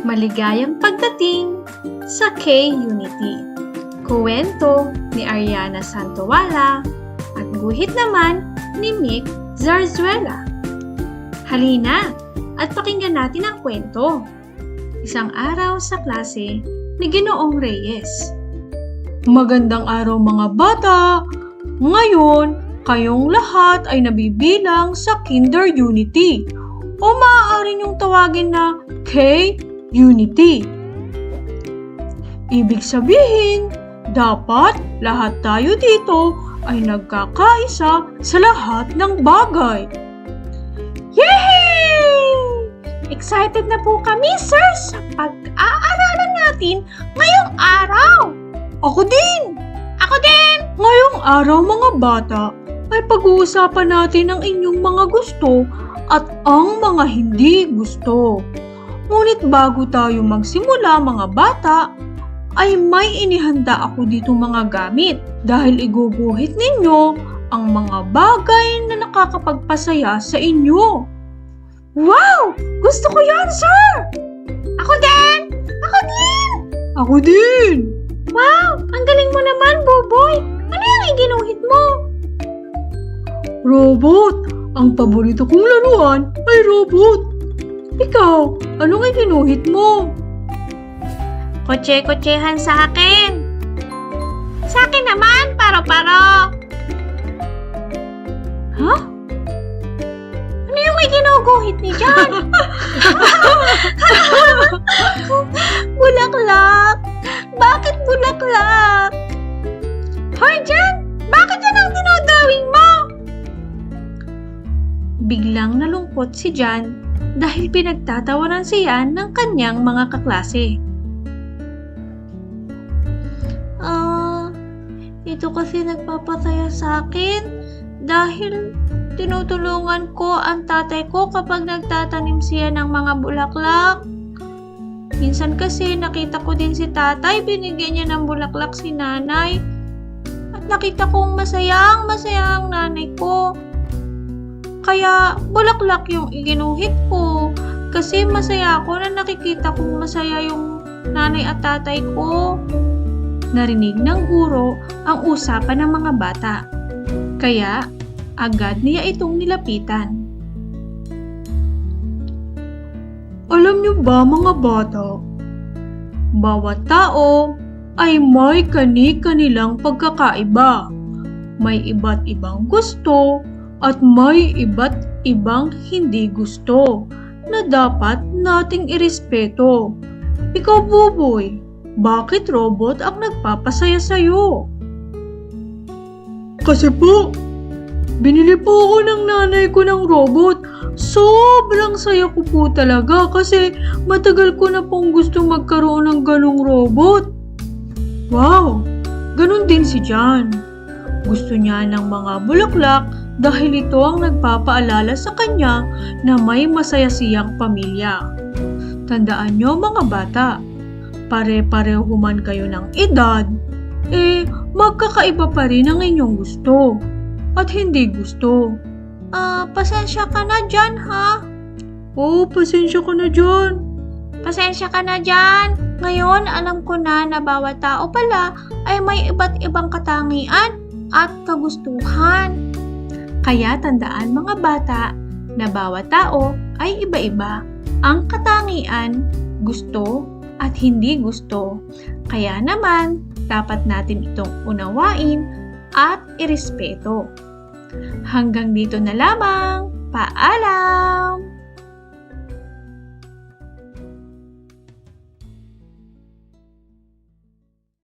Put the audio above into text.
Maligayang pagdating sa K-Unity. Kuwento ni Ariana Santowala at guhit naman ni Mick Zarzuela. Halina at pakinggan natin ang kwento. Isang araw sa klase ni Ginoong Reyes. Magandang araw mga bata! Ngayon, kayong lahat ay nabibilang sa Kinder Unity o maaari niyong tawagin na K-Unity. Ibig sabihin, dapat lahat tayo dito ay nagkakaisa sa lahat ng bagay. Yay! Excited na po kami, sir, sa pag-aaralan natin ngayong araw. Ako din! Ako din! Ngayong araw mga bata, ay pag-uusapan natin ang inyong mga gusto at ang mga hindi gusto. Ngunit bago tayo magsimula mga bata, ay may inihanda ako dito mga gamit dahil iguguhit ninyo ang mga bagay na nakakapagpasaya sa inyo. Wow! Gusto ko yan, sir! Ako din! Ako din! Ako din! Wow! Ang galing mo naman, Boboy! Ano yung iginuhit mo? Robot! Ang paborito kong laruan ay robot. Ikaw, anong iginuhit mo? Kotse-kotsehan sa akin. Sa akin naman, paro-paro. Huh? Ano yung iginuguhit ni John? Bulaklak. Bakit bulaklak? Hoy, John! Bakit yan ang dinodrawing mo? Biglang nalungkot si John dahil pinagtatawanan siya ng kanyang mga kaklase. Ito kasi nagpapasaya sa akin dahil tinutulungan ko ang tatay ko kapag nagtatanim siya ng mga bulaklak. Minsan kasi nakita ko din si tatay, binigyan niya ng bulaklak si nanay. At nakita kong masaya ang nanay ko. Kaya bulaklak yung iginuhit ko kasi masaya ako na nakikita kong masaya yung nanay at tatay ko. Narinig ng guro ang usapan ng mga bata. Kaya agad niya itong nilapitan. Alam niyo ba mga bata, bawat tao ay may kani-kanilang pagkakaiba. May iba't ibang gusto at may iba't ibang hindi gusto na dapat nating irespeto. Ikaw, Buboy, bakit robot ang nagpapasaya sa'yo? Kasi po, binili po ako ng nanay ko ng robot. Sobrang saya ko po talaga kasi matagal ko na pong gusto magkaroon ng ganong robot. Wow, ganun din si John. Gusto niya ng mga bulaklak dahil ito ang nagpapaalala sa kanya na may masaya siyang pamilya. Tandaan niyo mga bata, pare-pareho man kayo ng edad, magkakaiba pa rin ang inyong gusto at hindi gusto. Pasensya ka na dyan, ha? Oo, pasensya ka na dyan. Pasensya ka na dyan. Ngayon, alam ko na bawat tao pala ay may iba't ibang katangian at kagustuhan. Kaya tandaan mga bata na bawat tao ay iba-iba ang katangian, gusto at hindi gusto. Kaya naman, dapat natin itong unawain at irespeto. Hanggang dito na lamang. Paalam!